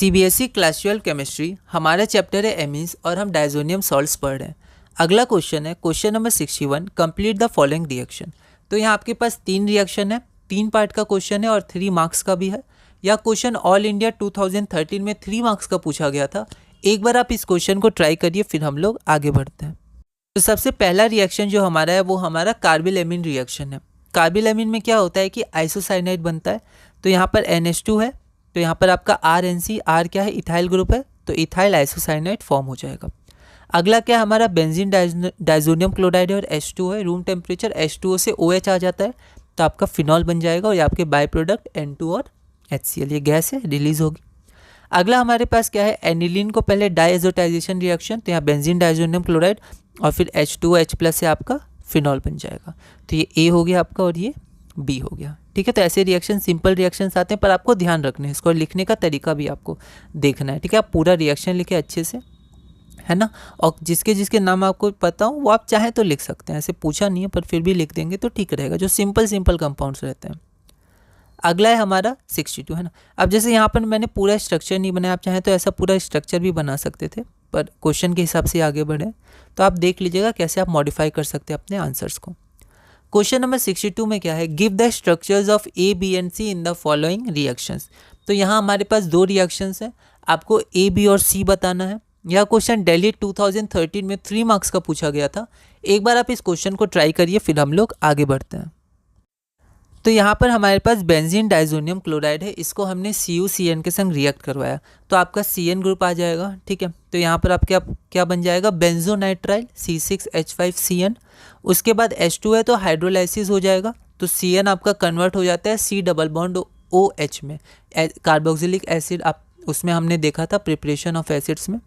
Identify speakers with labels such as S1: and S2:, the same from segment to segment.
S1: CBSE class 12 chemistry हमारा chapter है amines और हम डायजोनियम सॉल्ट्स पढ़ रहे हैं। अगला क्वेश्चन है question number 61, complete the following reaction. तो यहाँ आपके पास 3 रिएक्शन है, 3 पार्ट का क्वेश्चन है और 3 मार्क्स का भी है। यह क्वेश्चन ऑल इंडिया 2013 में 3 मार्क्स का पूछा गया था। एक बार आप इस क्वेश्चन को ट्राई करिए, फिर हम लोग आगे बढ़ते हैं। तो सबसे पहला रिएक्शन जो हमारा है वो हमारा कार्बिल-एमीन रिएक्शन है। कार्बिल-एमीन में क्या होता है कि आइसोसाइनाइड बनता है। तो यहाँ पर NH2 है, तो यहाँ पर आपका RNC, R क्या है, इथाइल ग्रुप है, तो इथाइल आइसोसाइनाइड फॉर्म हो जाएगा। अगला क्या हमारा बेंजीन डाइजोनियम क्लोराइड है और H2 है। रूम टेम्परेचर H2O से OH आ जाता है, तो आपका फिनॉल बन जाएगा और ये आपके बाय प्रोडक्ट N2 और HCl, ये गैस है, रिलीज होगी। अगला हमारे पास क्या है, एनिलीन को पहले डाइएजोटाइजेशन रिएक्शन, तो यहाँ बेंजीन डाइजोनियम क्लोराइड और फिर H2OH+ से आपका फिनॉल बन जाएगा। तो ये A हो गया आपका और ये B हो गया। ठीक है, तो ऐसे रिएक्शन सिंपल रिएक्शंस आते हैं, पर आपको ध्यान रखना है, इसको लिखने का तरीका भी आपको देखना है। ठीक है, आप पूरा रिएक्शन लिखे अच्छे से, है ना। और जिसके जिसके नाम आपको पता हो वो आप चाहें तो लिख सकते हैं, ऐसे पूछा नहीं है पर फिर भी लिख देंगे तो ठीक रहेगा, जो सिंपल कंपाउंड्स रहते हैं। अगला है हमारा 62, है ना। अब जैसे यहाँ पर मैंने पूरा स्ट्रक्चर नहीं बनाया, आप चाहें तो ऐसा पूरा स्ट्रक्चर भी बना सकते थे, पर क्वेश्चन के हिसाब से आगे बढ़े तो आप देख लीजिएगा कैसे आप मॉडिफाई कर सकते हैं अपने आंसर्स को। क्वेश्चन नंबर 62 में क्या है, give the structures of A, B and C in the following reactions. तो यहाँ हमारे पास 2 रिएक्शंस हैं, आपको A, B और C बताना है। यह क्वेश्चन दिल्ली 2013 में 3 मार्क्स का पूछा गया था। एक बार आप इस क्वेश्चन को ट्राई करिए, फिर हम लोग आगे बढ़ते हैं। तो यहाँ पर हमारे पास बेंजीन डाइजोनियम क्लोराइड है, इसको हमने CuCN के संग रिएक्ट करवाया, तो आपका CN ग्रुप आ जाएगा। ठीक है, तो यहाँ पर आप क्या बन जाएगा, बेंजोनाइट्राइल C6H5CN। उसके बाद H2 है तो हाइड्रोलाइसिस हो जाएगा, तो CN आपका कन्वर्ट हो जाता है C डबल बॉन्ड OH में, कार्बोक्सिलिक एसिड, आप उसमें हमने देखा था प्रिपरेशन ऑफ एसिड्स में।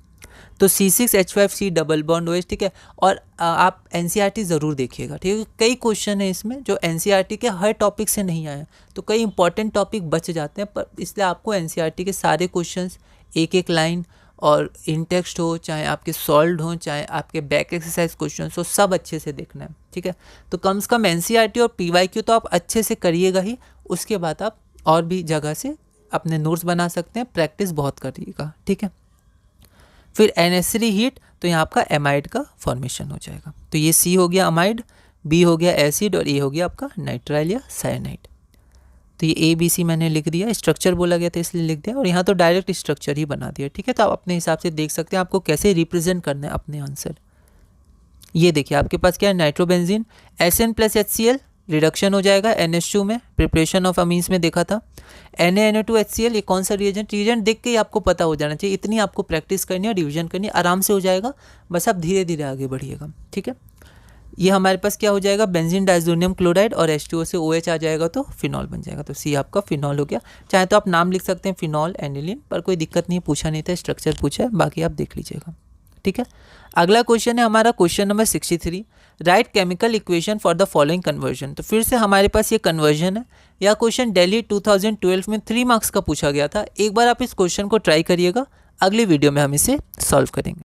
S1: तो C6H5C डबल बॉन्ड OH। ठीक है, और आप NCERT ज़रूर देखिएगा। ठीक है, कई क्वेश्चन है इसमें जो NCERT के हर टॉपिक से नहीं आए, तो कई इंपॉर्टेंट टॉपिक बच जाते हैं, पर इसलिए आपको NCERT के सारे क्वेश्चंस एक एक लाइन और इन टेक्स्ट हो, चाहे आपके सॉल्व हो, चाहे आपके बैक एक्सरसाइज क्वेश्चन हो, सब अच्छे से देखना है। ठीक है, तो कम से कम NCERT और PYQ तो आप अच्छे से करिएगा ही, उसके बाद आप और भी जगह से अपने नोट्स बना सकते हैं, प्रैक्टिस बहुत करिएगा। ठीक है, फिर NH3 हीट, तो यहाँ आपका एमाइड का फॉर्मेशन हो जाएगा। तो ये C हो गया अमाइड, B हो गया एसिड और A हो गया आपका नाइट्राइल या साइनाइड। तो ये ABC मैंने लिख दिया, स्ट्रक्चर बोला गया था इसलिए लिख दिया, और यहाँ तो डायरेक्ट स्ट्रक्चर ही बना दिया। ठीक है, तो आप अपने हिसाब से देख सकते हैं आपको कैसे रिप्रेजेंट करना है अपने आंसर। ये देखिए आपके पास क्या है, नाइट्रोबेंजीन SN+HCl रिडक्शन हो जाएगा NH2 में, प्रिपरेशन ऑफ अमीन्स में देखा था। NaNO2HCl, ये कौन सा रिएजेंट देख के ही आपको पता हो जाना चाहिए, इतनी आपको प्रैक्टिस करनी है, रिवीजन करनी है, आराम से हो जाएगा, बस आप धीरे धीरे आगे बढ़िएगा। ठीक है, ये हमारे पास क्या हो जाएगा, बेंजीन डाइजोनियम क्लोराइड और H2O से OH आ जाएगा तो फिनॉल बन जाएगा, तो C आपका फिनॉल हो गया। चाहे तो आप नाम लिख सकते हैं फिनॉल, एनिलीन, पर कोई दिक्कत नहीं, पूछा नहीं था, स्ट्रक्चर पूछा है, बाकी आप देख लीजिएगा। ठीक है, अगला क्वेश्चन है हमारा question number 63, right chemical equation for the following conversion. तो फिर से हमारे पास ये कन्वर्जन है। यह क्वेश्चन दिल्ली 2012 में 3 मार्क्स का पूछा गया था। एक बार आप इस क्वेश्चन को ट्राई करिएगा, अगली वीडियो में हम इसे सॉल्व करेंगे।